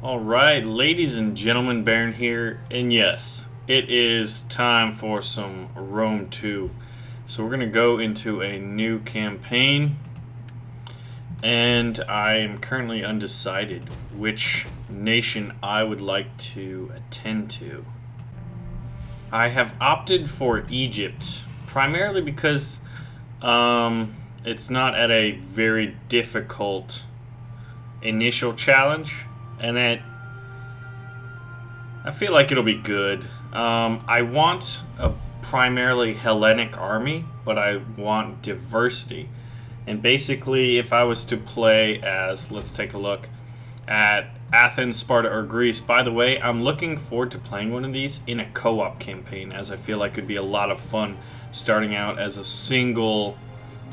Alright, ladies and gentlemen, Baron here, and yes, it is time for some Rome 2. So we're going to go into a new campaign, and I am currently undecided which nation I would like to attend to. I have opted for Egypt, primarily because it's not at a very difficult initial challenge. And that I feel like it'll be good. I want a primarily Hellenic army, but I want diversity. And basically, if I was to play as, let's take a look at Athens, Sparta, or Greece. By the way, I'm looking forward to playing one of these in a co-op campaign, as I feel like it'd be a lot of fun starting out as a single,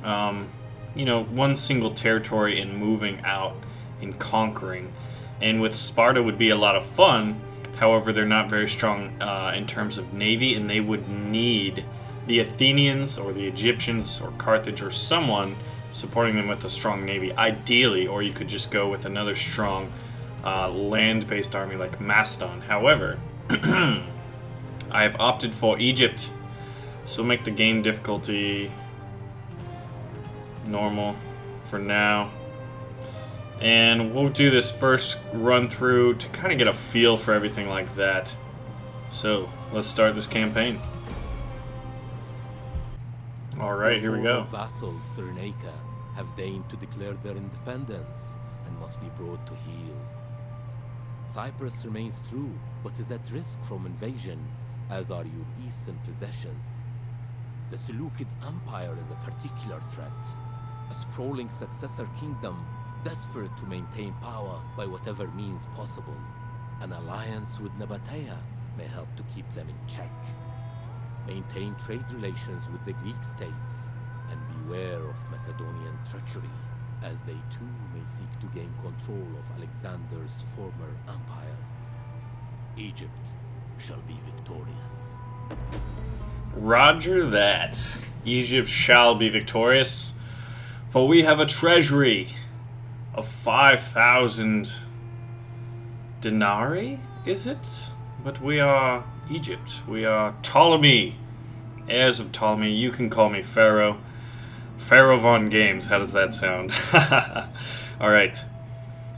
one single territory and moving out and conquering. And with Sparta would be a lot of fun. However, they're not very strong in terms of navy, and they would need the Athenians or the Egyptians or Carthage or someone supporting them with a strong navy, ideally. Or you could just go with another strong land-based army like Macedon. However, I have opted for Egypt, so we'll make the game difficulty normal for now. And we'll do this first run through to kind of get a feel for everything like that. So, let's start this campaign. Alright, here we go. The vassals Cyrenaica have deigned to declare their independence and must be brought to heel. Cyprus remains true, but is at risk from invasion, as are your eastern possessions. The Seleucid Empire is a particular threat, a sprawling successor kingdom desperate to maintain power by whatever means possible. An alliance with Nabatea may help to keep them in check. Maintain trade relations with the Greek states, and beware of Macedonian treachery, as they too may seek to gain control of Alexander's former empire. Egypt shall be victorious. Roger that. Egypt shall be victorious, for we have a treasury of 5,000 denarii, is it? But we are Egypt. We are Ptolemy, heirs of Ptolemy. You can call me Pharaoh. BaronVonGamez, how does that sound? Alright.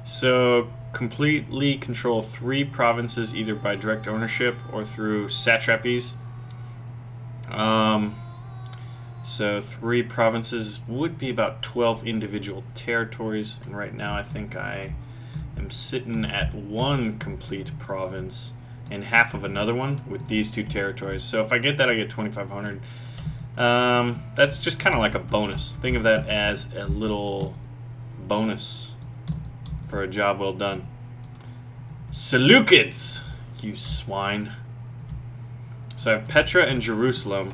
So, completely control 3 provinces either by direct ownership or through satrapies. So 3 provinces would be about 12 individual territories, and right now I think I am sitting at 1 complete province and half of another one with these 2 territories. So if I get that, I get 2,500. That's just kind of like a bonus. Think of that as a little bonus for a job well done. Seleucids, you swine. So I have Petra and Jerusalem,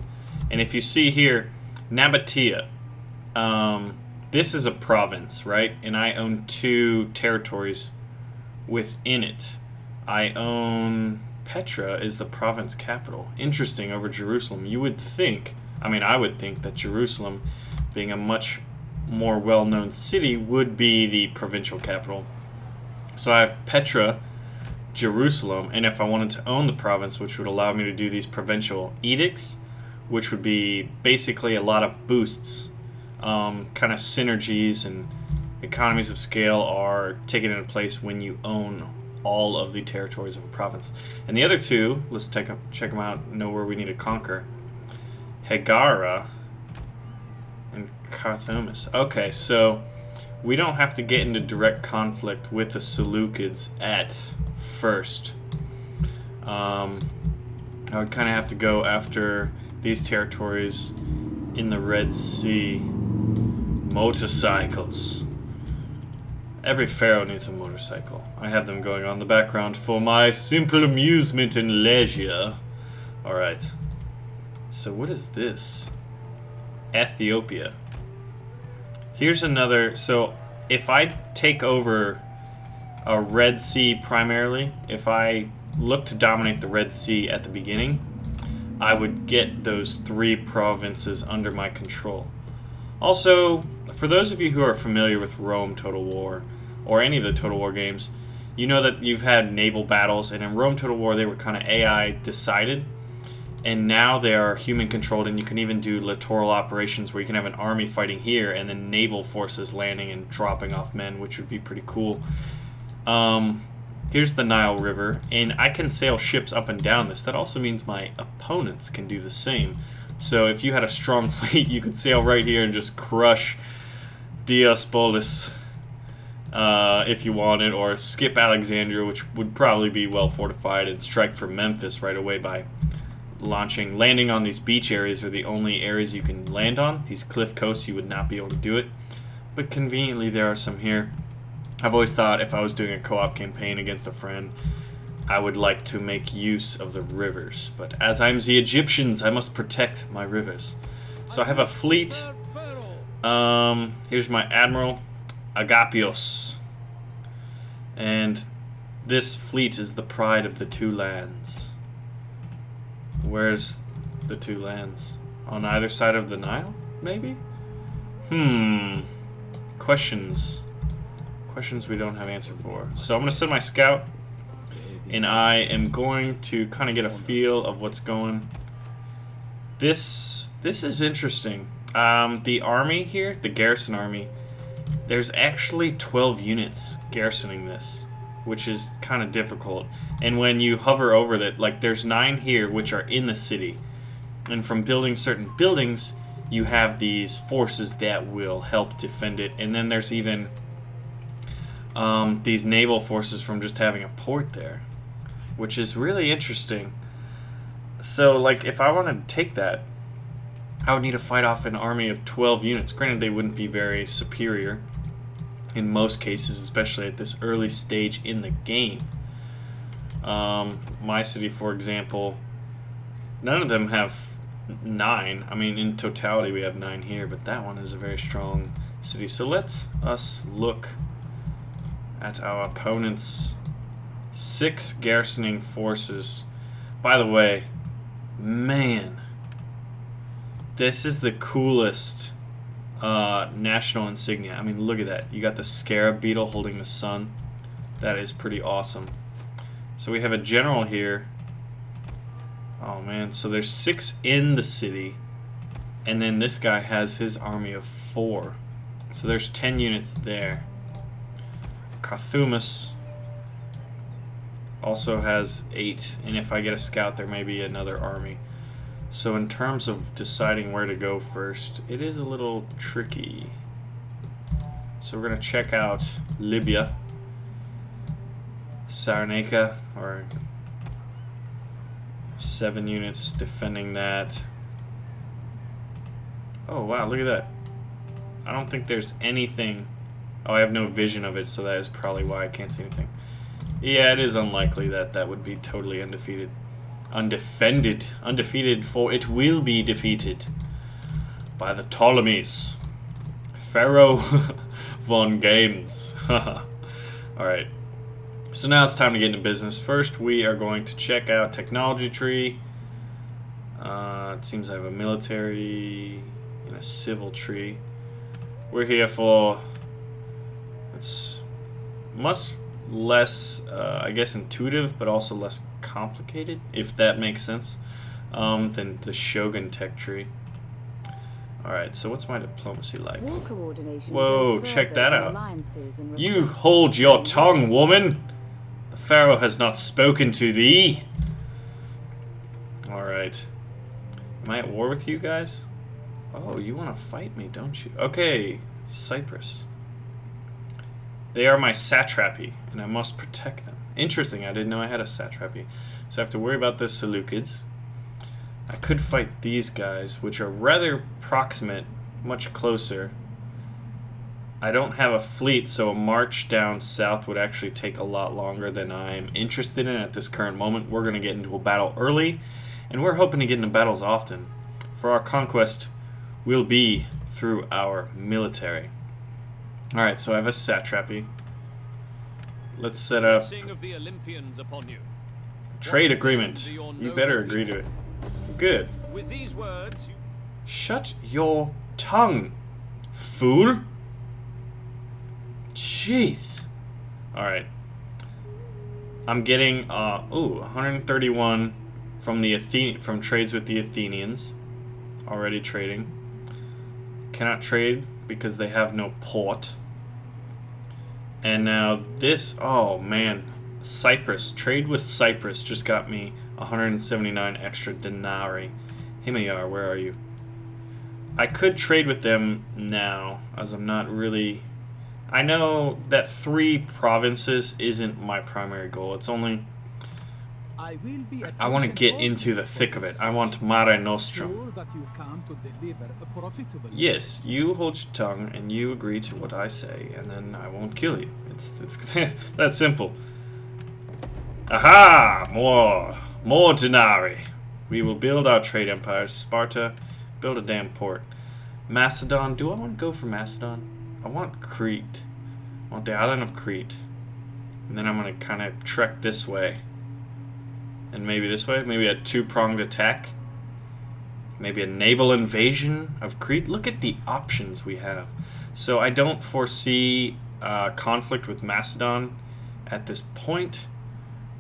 and if you see here, Nabatea. This is a province, right? And I own 2 territories within it. I own Petra is the province capital. Interesting, over Jerusalem. You would think, I would think that Jerusalem, being a much more well-known city, would be the provincial capital. So I have Petra, Jerusalem, and if I wanted to own the province, which would allow me to do these provincial edicts, which would be basically a lot of boosts, kind of synergies and economies of scale are taken into place when you own all of the territories of a province. And the other 2, let's check them out, know where we need to conquer. Hegara and Carthomis. Okay, so we don't have to get into direct conflict with the Seleucids at first. I would kind of have to go after these territories in the Red Sea. Motorcycles. Every pharaoh needs a motorcycle. I have them going on in the background for my simple amusement and leisure. Alright. So what is this? Ethiopia. Here's another. So if I take over a Red Sea primarily, if I look to dominate the Red Sea at the beginning, I would get those 3 provinces under my control. Also, for those of you who are familiar with Rome Total War, or any of the Total War games, you know that you've had naval battles, and in Rome Total War they were kind of AI decided, and now they are human controlled, and you can even do littoral operations where you can have an army fighting here and then naval forces landing and dropping off men, which would be pretty cool. Here's the Nile River, and I can sail ships up and down this. That also means my opponents can do the same. So if you had a strong fleet, you could sail right here and just crush Diospolis if you wanted, or skip Alexandria, which would probably be well fortified, and strike for Memphis right away by landing on these beach areas are the only areas you can land on. These cliff coasts, you would not be able to do it, but conveniently there are some here. I've always thought if I was doing a co-op campaign against a friend, I would like to make use of the rivers, but as I'm the Egyptians, I must protect my rivers. So I have a fleet. Here's my admiral, Agapios, and this fleet is the pride of the two lands. Where's the two lands? On either side of the Nile, maybe? Questions we don't have answer for. So I'm going to send my scout, and I am going to kind of get a feel of what's going. This is interesting. The army here, the garrison army, there's actually 12 units garrisoning this, which is kind of difficult. And when you hover over that, like there's 9 here which are in the city, and from building certain buildings you have these forces that will help defend it. And then there's even these naval forces from just having a port there, which is really interesting. So like if I wanted to take that, I would need to fight off an army of 12 units. Granted, they wouldn't be very superior in most cases, especially at this early stage in the game. My city, for example, none of them have 9. I mean, in totality we have 9 here, but that one is a very strong city. So let us look at our opponent's 6 garrisoning forces. By the way, man, this is the coolest national insignia. I mean, look at that. You got the scarab beetle holding the sun. That is pretty awesome. So we have a general here. Oh man, so there's 6 in the city, and then this guy has his army of 4. So there's 10 units there. Carthumus also has 8, and if I get a scout there may be another army. So in terms of deciding where to go first, it is a little tricky. So we're going to check out Libya, Cyrenaica, or 7 units defending that. Oh wow, look at that. I don't think there's anything. Oh, I have no vision of it, so that is probably why I can't see anything. Yeah, it is unlikely that that would be totally undefeated. Undefeated, for it will be defeated by the Ptolemies. BaronVonGamez. Alright. So now it's time to get into business. First, we are going to check out technology tree. It seems I have a military and a civil tree. We're here for... it's much less, I guess, intuitive, but also less complicated, if that makes sense, than the Shogun tech tree. Alright, so what's my diplomacy like? Whoa, check that out. You hold your tongue, woman! The Pharaoh has not spoken to thee! Alright. Am I at war with you guys? Oh, you want to fight me, don't you? Okay, Cyprus. They are my satrapy, and I must protect them. Interesting, I didn't know I had a satrapy. So I have to worry about the Seleucids. I could fight these guys, which are rather proximate, much closer. I don't have a fleet, so a march down south would actually take a lot longer than I'm interested in at this current moment. We're going to get into a battle early, and we're hoping to get into battles often. For our conquest will be through our military. Alright, so I have a satrapy. Let's set up trade agreement. You better agree to it. Good. With these words, shut your tongue, fool. Jeez. Alright. I'm getting 131 from the from trades with the Athenians. Already trading. Cannot trade because they have no port. And now this, oh man, Cyprus. Trade with Cyprus just got me 179 extra denarii. Himayar, where are you? I could trade with them now, as I'm not really... I know that 3 provinces isn't my primary goal. It's only... I want to get into the thick of it. I want Mare Nostrum. Yes, you hold your tongue and you agree to what I say, and then I won't kill you. It's that simple. Aha! More denarii. We will build our trade empires. Sparta, build a damn port. Macedon. Do I want to go for Macedon? I want Crete. I want the island of Crete. And then I'm going to kind of trek this way. And maybe this way. Maybe a 2-pronged attack. Maybe a naval invasion of Crete. Look at the options we have. So I don't foresee conflict with Macedon at this point.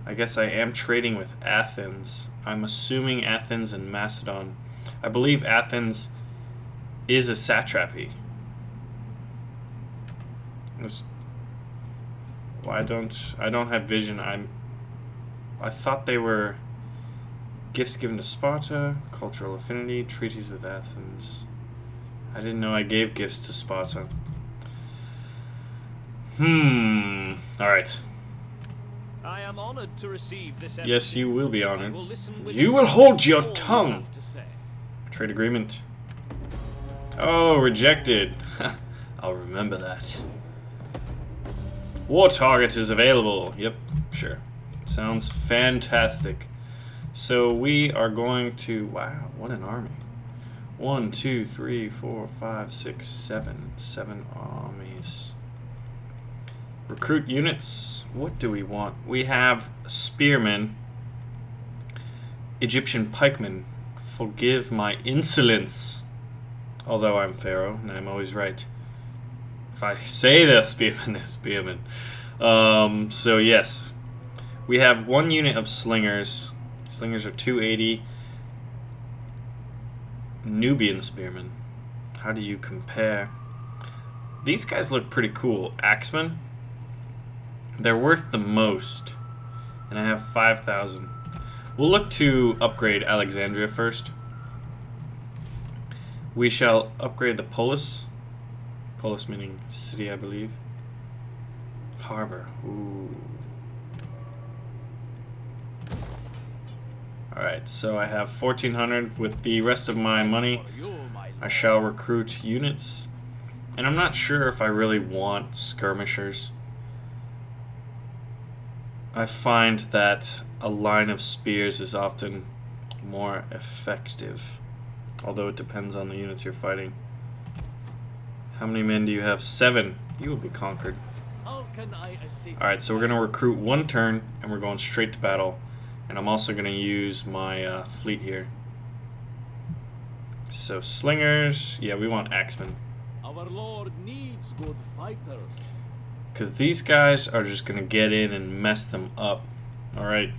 I guess I am trading with Athens. I'm assuming Athens and Macedon. I believe Athens is a satrapy. I don't have vision. I thought they were gifts given to Sparta, cultural affinity, treaties with Athens. I didn't know I gave gifts to Sparta. Alright. I am honored to receive this. Yes, you will be honored. You will hold your tongue. Trade agreement. Oh, rejected. I'll remember that. War target is available. Yep, sure. Sounds fantastic. So we are going to... Wow, what an army. 1, 2, 3, 4, 5, 6, 7. 7 armies. Recruit units. What do we want? We have spearmen. Egyptian pikemen. Forgive my insolence. Although I'm pharaoh, and I'm always right. If I say they're spearmen, they're spearmen. So yes. We have 1 unit of slingers. Slingers are 280. Nubian spearmen. How do you compare? These guys look pretty cool. Axemen. They're worth the most. And I have 5,000. We'll look to upgrade Alexandria first. We shall upgrade the polis. Polis meaning city, I believe. Harbor. Ooh. Alright, so I have 1,400. With the rest of my money, I shall recruit units. And I'm not sure if I really want skirmishers. I find that a line of spears is often more effective. Although it depends on the units you're fighting. How many men do you have? 7. You will be conquered. Alright, so we're going to recruit 1 turn, and we're going straight to battle. And I'm also going to use my fleet here. So slingers, yeah, we want axemen. Our Lord needs good fighters. Because these guys are just going to get in and mess them up. Alright.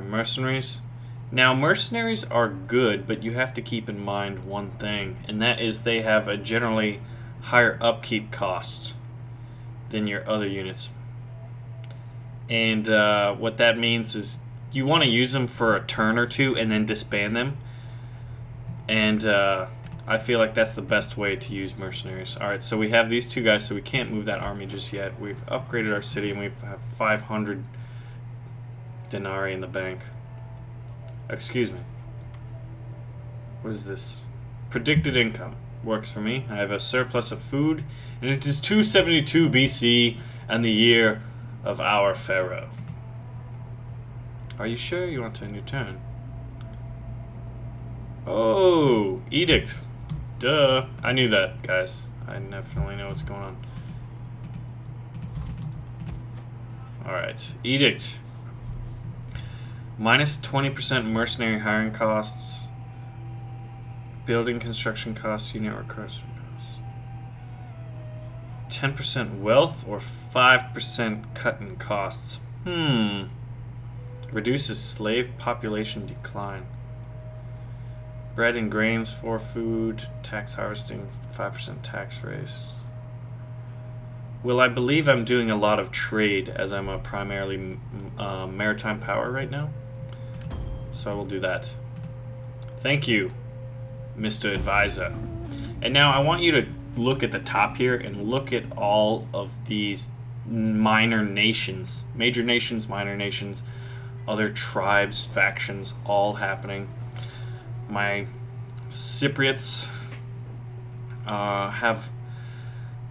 Mercenaries. Now, mercenaries are good, but you have to keep in mind one thing, and that is they have a generally higher upkeep cost than your other units. And what that means is you want to use them for a turn or 2 and then disband them. And I feel like that's the best way to use mercenaries. Alright, so we have these 2 guys, so we can't move that army just yet. We've upgraded our city and we have 500 denarii in the bank. Excuse me. What is this? Predicted income. Works for me. I have a surplus of food, and it is 272 BC and the year of our pharaoh. Are you sure you want to end your turn? Oh, edict. Duh. I knew that, guys. I definitely know what's going on. Alright. Edict. Minus 20% mercenary hiring costs. Building construction costs, unit recruitment costs. 10% wealth or 5% cut in costs? Reduces slave population decline. Bread and grains for food. Tax harvesting. 5% tax raise. Well, I believe I'm doing a lot of trade as I'm a primarily maritime power right now. So I will do that. Thank you, Mr. Advisor. And now I want you to look at the top here and look at all of these minor nations. Major nations, minor nations, other tribes, factions, all happening. My Cypriots have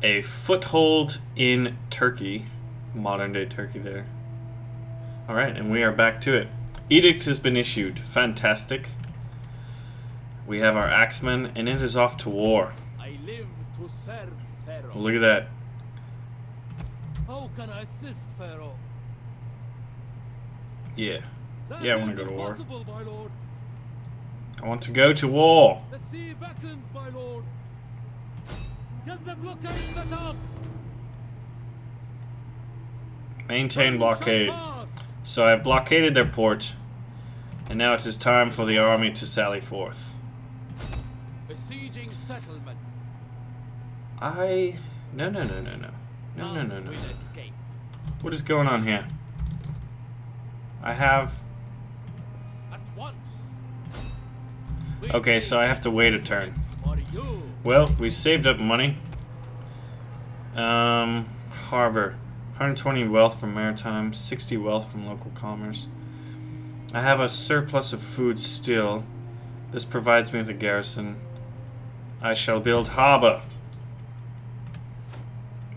a foothold in Turkey, modern day Turkey there. Alright, and we are back to it. Edict has been issued. Fantastic. We have our axemen, and it is off to war. I live to serve Pharaoh. Look at that. How can I assist Pharaoh? Yeah. That Yeah, I want is to go to war. impossible, my lord. I want to go to war. The sea beckons, my lord. Get the blockade set up. Maintain blockade. So I've blockaded their port, and now it is time for the army to sally forth. Besieging settlement. No. None will escape. What is going on here? I have... At once. Okay, so I have to wait a turn. For you. Well, we saved up money. Harbor. 120 wealth from maritime, 60 wealth from local commerce. I have a surplus of food still. This provides me with a garrison. I shall build harbor.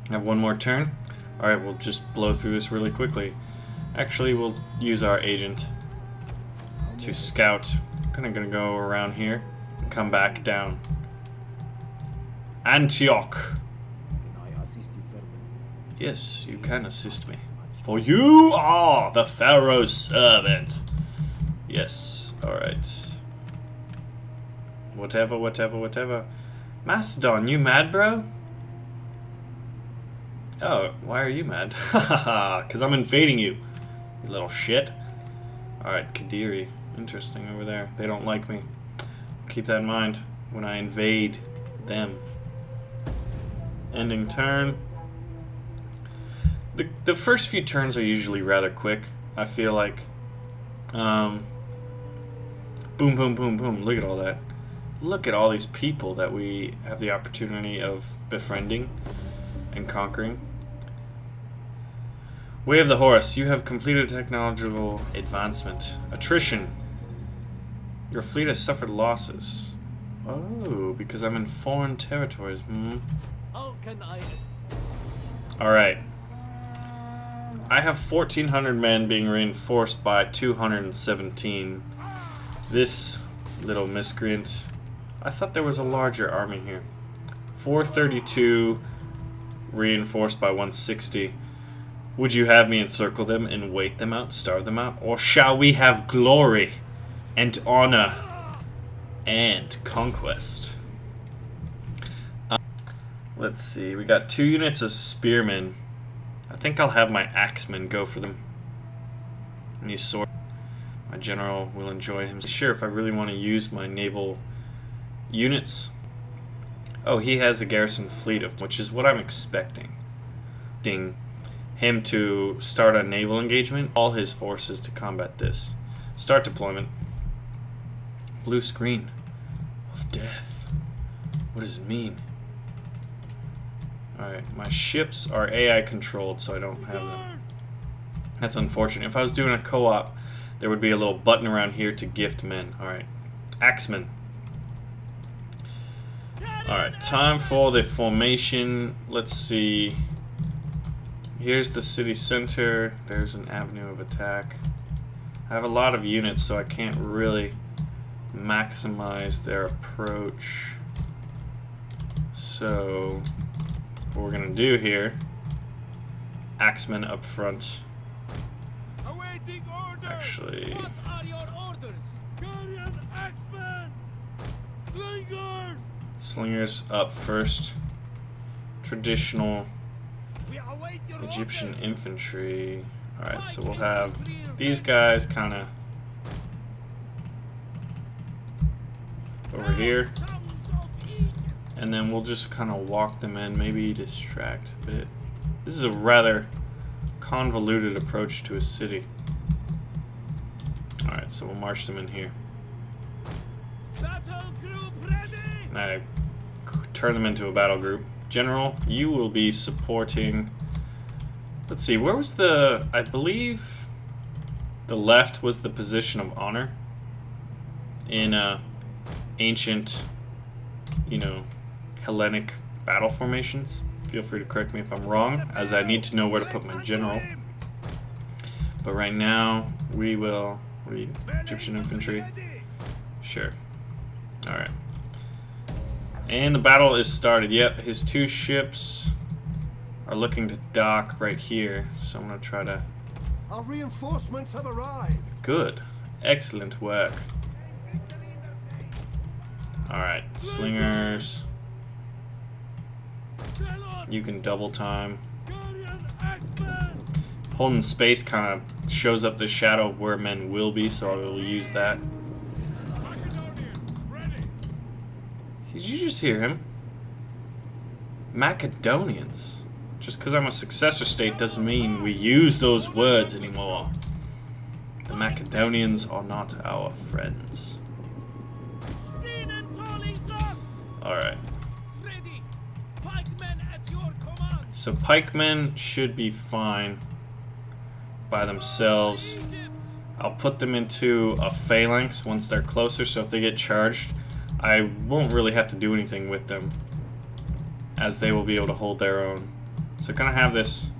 I have one more turn. Alright, we'll just blow through this really quickly. Actually, we'll use our agent to scout. Gonna go around here and come back down. Antioch. Can I assist you further? Yes, you can assist me. For you are the Pharaoh's servant. Yes, alright. Whatever. Mastodon, you mad, bro? Oh, why are you mad? Haha, because I'm invading you, you little shit. Alright, Kadiri. Interesting over there. They don't like me. Keep that in mind when I invade them. Ending turn. The first few turns are usually rather quick. I feel like. Boom, boom, boom, boom. Look at all that. Look at all these people that we have the opportunity of befriending and conquering. Way of the Horse. You have completed technological advancement. Attrition. Your fleet has suffered losses. Oh, because I'm in foreign territories. How can I assist? Alright. I have 1,400 men being reinforced by 217. This little miscreant. I thought there was a larger army here. 432 reinforced by 160. Would you have me encircle them and wait them out, starve them out? Or shall we have glory and honor and conquest? Let's see. We got 2 units of spearmen. I think I'll have my axemen go for them. And these sword. My general will enjoy him. Sure, if I really want to use my naval units. Oh, he has a garrison fleet of, which is what I'm expecting. Him to start a naval engagement. All his forces to combat this. Start deployment. Blue screen of death. What does it mean? Alright, my ships are AI controlled, so I don't have them. That's unfortunate. If I was doing a co-op, there would be a little button around here to gift men. Alright. Axemen. Alright, time for the formation. Let's see. Here's the city center. There's an avenue of attack. I have a lot of units, so I can't really maximize their approach. So what we're gonna do here, axemen up front. Awaiting orders. Actually, What are your orders? Guardian axemen. Slingers. slingers up first. Traditional Egyptian infantry. Alright, so we'll have these guys kind of over here. And then we'll just kind of walk them in, maybe distract a bit. This is a rather convoluted approach to a city. Alright, so we'll march them in here. And I turn them into a battle group. General, you will be supporting... Let's see, where was the... I believe the left was the position of honor in ancient, you know, Hellenic battle formations. Feel free to correct me if I'm wrong, as I need to know where to put my general. But right now, we will... What are you? Egyptian infantry? Sure. Alright. And the battle is started. Yep, his 2 ships are looking to dock right here. So I'm going to try to... Our reinforcements have arrived. Good. Excellent work. Alright, slingers. You can double time. Holding space kind of shows up the shadow of where men will be, so I will use that. Did you just hear him? Macedonians. Just because I'm a successor state doesn't mean we use those words anymore. The Macedonians are not our friends. Alright. So pikemen should be fine by themselves. I'll put them into a phalanx once they're closer, so if they get charged, I won't really have to do anything with them, as they will be able to hold their own. So kind of have this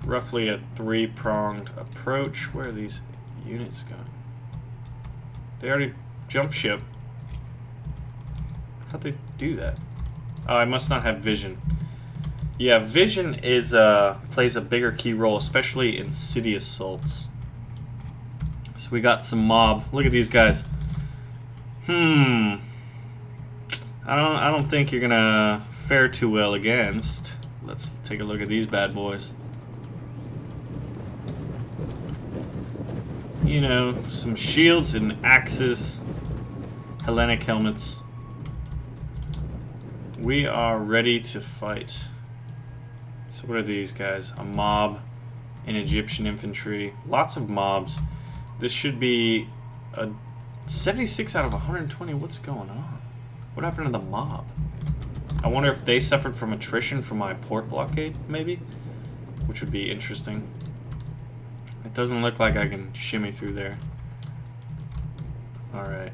roughly a 3-pronged approach. Where are these units going? They already jumped ship. How'd they do that? Oh, I must not have vision. Yeah, vision is plays a bigger key role, especially in city assaults. So we got some mob. Look at these guys. I don't think you're gonna fare too well against. Let's take a look at these bad boys. You know, some shields and axes, Hellenic helmets. We are ready to fight. So what are these guys? A mob, an Egyptian infantry, lots of mobs. This should be a 76 out of 120. What's going on? What happened to the mob? I wonder if they suffered from attrition from my port blockade, maybe? Which would be interesting. It doesn't look like I can shimmy through there. Alright.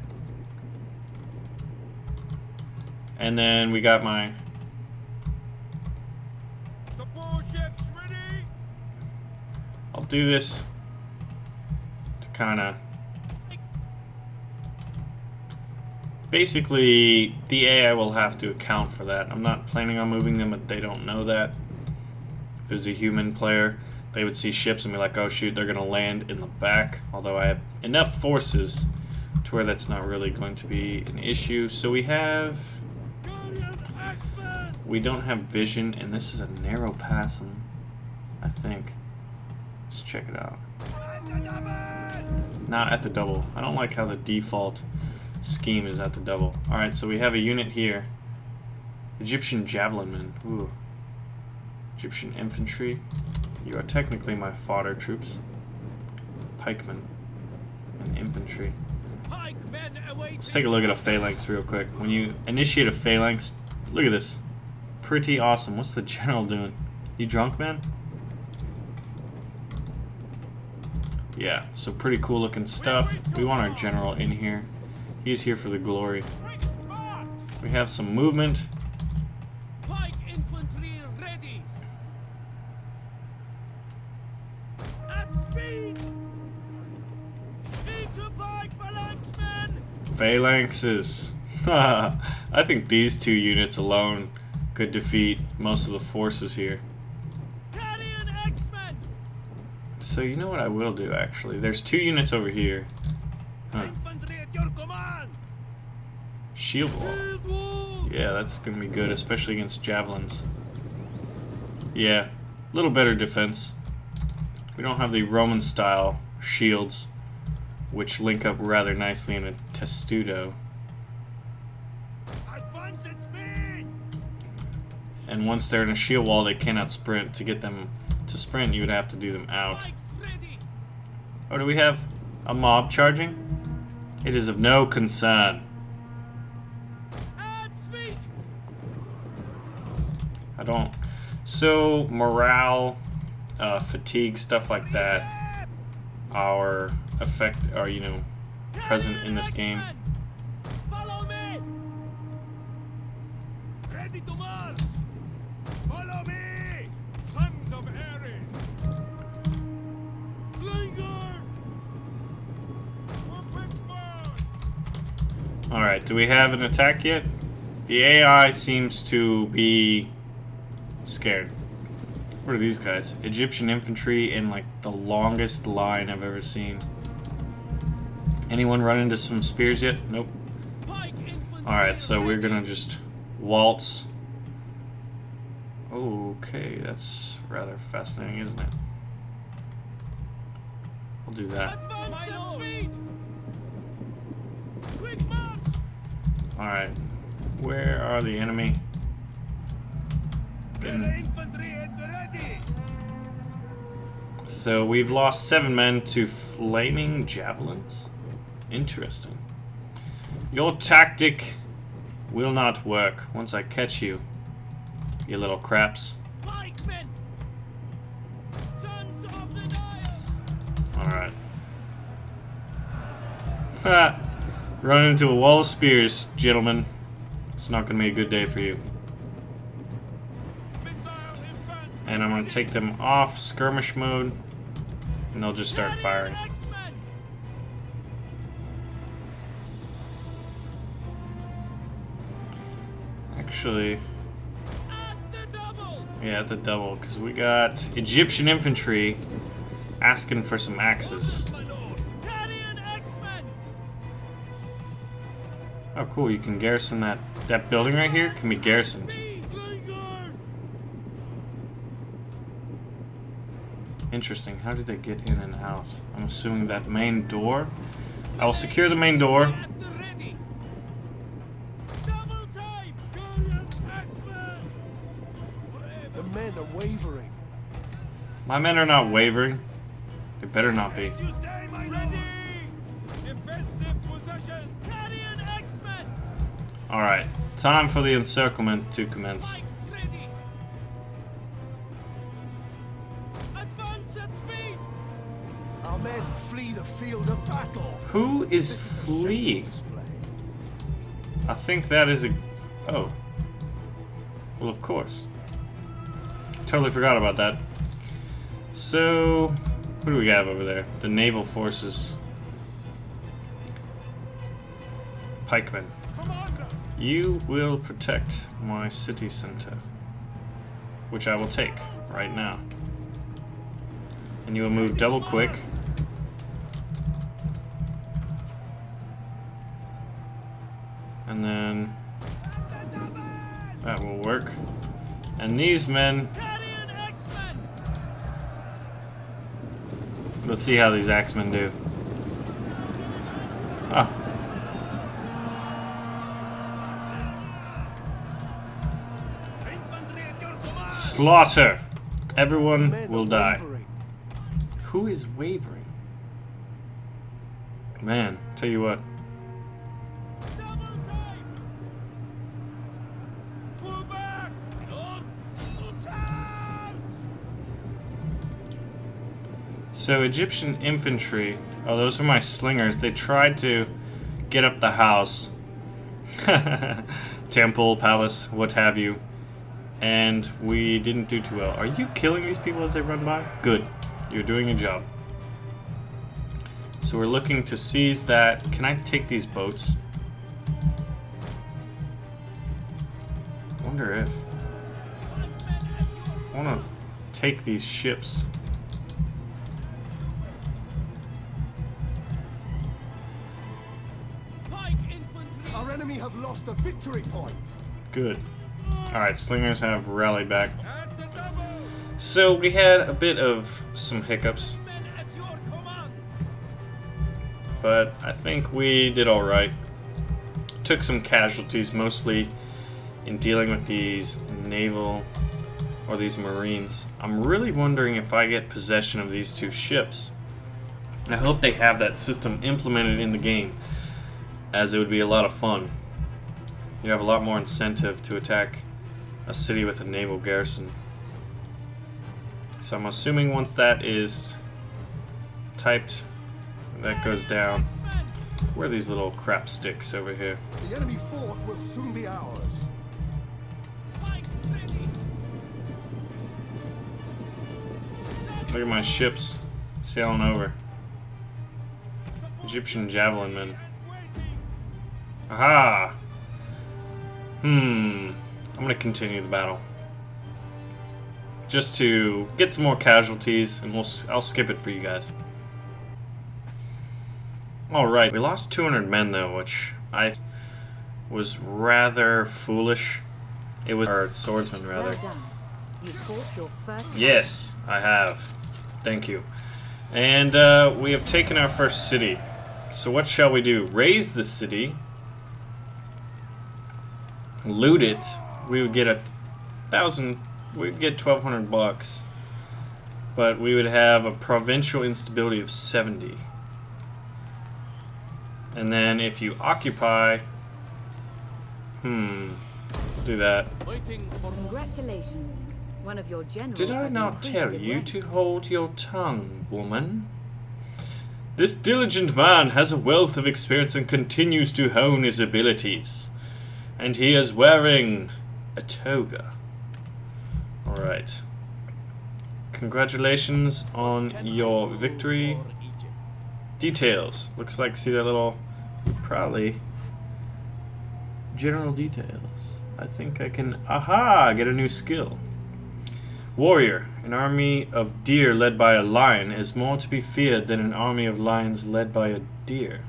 And then we got my... I'll do this to kind of... Basically, the AI will have to account for that. I'm not planning on moving them, but they don't know that. If it was a human player, they would see ships and be like, oh shoot, they're going to land in the back. Although I have enough forces to where that's not really going to be an issue. So we have... We don't have vision, and this is a narrow pass, I think. Let's check it out. Not at the double. I don't like how the default scheme is at the double. Alright, so we have a unit here. Egyptian javelin men. Ooh. Egyptian infantry. You are technically my fodder troops. Pikemen and infantry. Let's take a look at a phalanx real quick. When you initiate a phalanx, look at this. Pretty awesome. What's the general doing? You drunk, man? Yeah, so pretty cool looking stuff. We want our general in here. He's here for the glory. We have some movement. Pike infantry ready. At speed. Into pike phalanxmen. Phalanxes. I think these 2 units alone could defeat most of the forces here. Carrion X-Men. So you know what I will do, actually? There's 2 units over here. Infantry at your command. Shield wall. Shield wall. Yeah, that's gonna be good, especially against javelins. Yeah, little better defense. We don't have the Roman style shields, which link up rather nicely in a testudo. Advance at speed! And once they're in a shield wall, they cannot sprint. To get them to sprint, you would have to do them out. Pikes ready! Oh, do we have a mob charging? It is of no concern. At speed! I don't. So, morale, fatigue, stuff like that are you know, present in this game. Follow me! Ready to march! Follow me! Sons of Ares! Slingers! Alright, do we have an attack yet? The AI seems to be scared. What are these guys? Egyptian infantry in like the longest line I've ever seen. Anyone run into some spears yet? Nope. Alright, so we're gonna just waltz. Okay, that's rather fascinating, isn't it? We'll do that. Quick march! Alright. Where are the enemy? Infantry at the ready! So we've lost 7 men to flaming javelins. Interesting. Your tactic will not work once I catch you, you little craps. Pikemen! Sons of the Nile! Alright. Ha! Run into a wall of spears, gentlemen. It's not going to be a good day for you. And I'm going to take them off skirmish mode, and they'll just start firing. Actually, yeah, at the double, because we got Egyptian infantry asking for some axes. Oh, cool! You can garrison that building right here. Can be garrisoned. Interesting. How did they get in and out? I'm assuming that main door. I will secure the main door. The men are wavering. My men are not wavering. They better not be. Alright. Time for the encirclement to commence. Our men flee the field of battle. Who is fleeing? I think that is a... Oh. Well, of course. Totally forgot about that. So, what do we have over there? The naval forces. Pikemen. You will protect my city center, which I will take right now. And you will move double quick. And then that will work. And these men, let's see how these axemen do. Ah. Slaughter! Everyone will die. Who is wavering? Man, tell you what. So Egyptian infantry, oh, those are my slingers. They tried to get up the house, temple, palace, what have you, and we didn't do too well. Are you killing these people as they run by? Good, you're doing your job. So we're looking to seize that. Can I take these boats? I wonder if I want to take these ships. Our enemy have lost a victory point. Good. Alright, slingers have rallied back. So we had a bit of some hiccups, Men at your command. but I think we did all right. Took some casualties, mostly in dealing with these naval or these marines. I'm really wondering if I get possession of these two ships. I hope they have that system implemented in the game, as it would be a lot of fun. You'd have a lot more incentive to attack a city with a naval garrison. So I'm assuming once that is typed, that goes down. Where are these little crap sticks over here? The enemy fort will soon be ours. Pikes ready. Look at my ships sailing over. Egyptian javelin men. Aha! I'm gonna continue the battle. Just to get some more casualties, and I'll skip it for you guys. Alright, we lost 200 men though, which I was rather foolish. It was our swordsman rather. Well done. You fought your first. Yes, I have. Thank you. And we have taken our first city. So what shall we do? Raise the city. Loot it. We would get we'd get 1,200 bucks. But we would have a provincial instability of 70. And then if you occupy, do that. Waiting for Congratulations. One of your generals. Did I has not increased tell in you rank. to hold your tongue, woman? This diligent man has a wealth of experience and continues to hone his abilities. And he is wearing a toga. Alright. Congratulations on your victory. for Egypt. Details. Looks like, see that little, probably, general details. I think I can, aha, get a new skill. Warrior. An army of deer led by a lion is more to be feared than an army of lions led by a deer.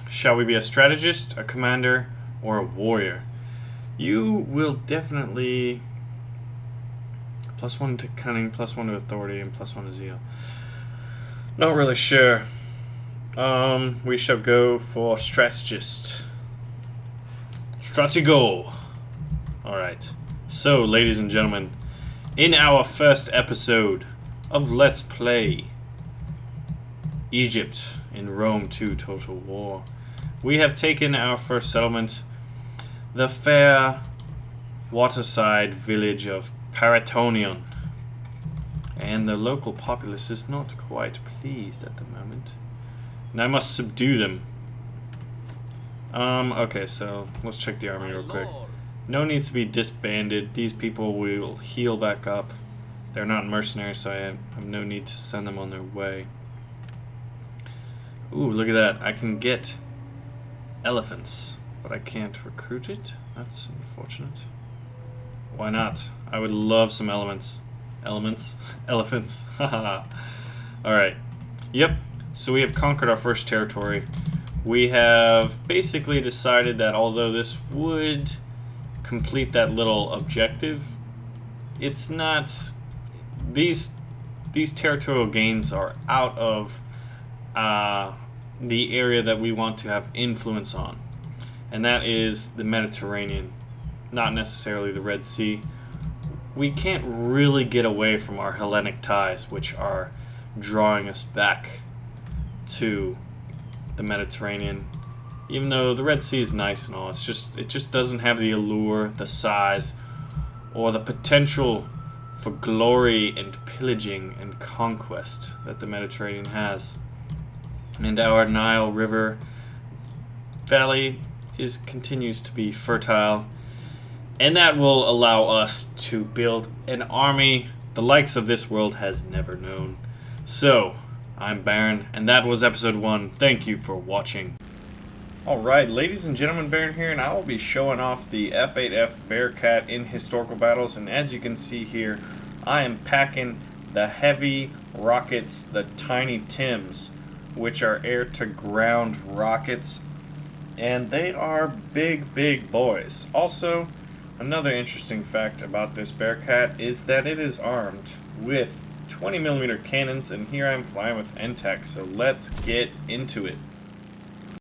Shall we be a strategist, a commander, or a warrior? You will definitely... +1 to cunning, +1 to authority, and +1 to zeal. Not really sure. We shall go for strategist. Stratego! Alright. So, ladies and gentlemen, in our first episode of Let's Play Egypt in Rome 2 Total War, we have taken our first settlement, the fair waterside village of Paratonion. And the local populace is not quite pleased at the moment. And I must subdue them. Okay, so let's check the army real quick. No needs to be disbanded. These people will heal back up. They're not mercenaries, so I have no need to send them on their way. Ooh, look at that. I can get elephants, but I can't recruit it. That's unfortunate. Why not? I would love some elephants. Haha. Alright. Yep. So we have conquered our first territory. We have basically decided that although this would complete that little objective, it's not... These territorial gains are out of the area that we want to have influence on. And that is the Mediterranean. Not necessarily the Red Sea. We can't really get away from our Hellenic ties, which are drawing us back to the Mediterranean. Even though the Red Sea is nice and all, it just doesn't have the allure, the size, or the potential for glory and pillaging and conquest that the Mediterranean has. And our Nile River Valley continues to be fertile. And that will allow us to build an army the likes of this world has never known. So, I'm Baron, and that was episode 1. Thank you for watching. Alright, ladies and gentlemen, Baron here, and I will be showing off the F8F Bearcat in historical battles. And as you can see here, I am packing the heavy rockets, the Tiny Tims, which are air-to-ground rockets. And they are big, big boys. Also, Another interesting fact about this Bearcat is that it is armed with 20mm cannons, and here I'm flying with NTAC, so let's get into it.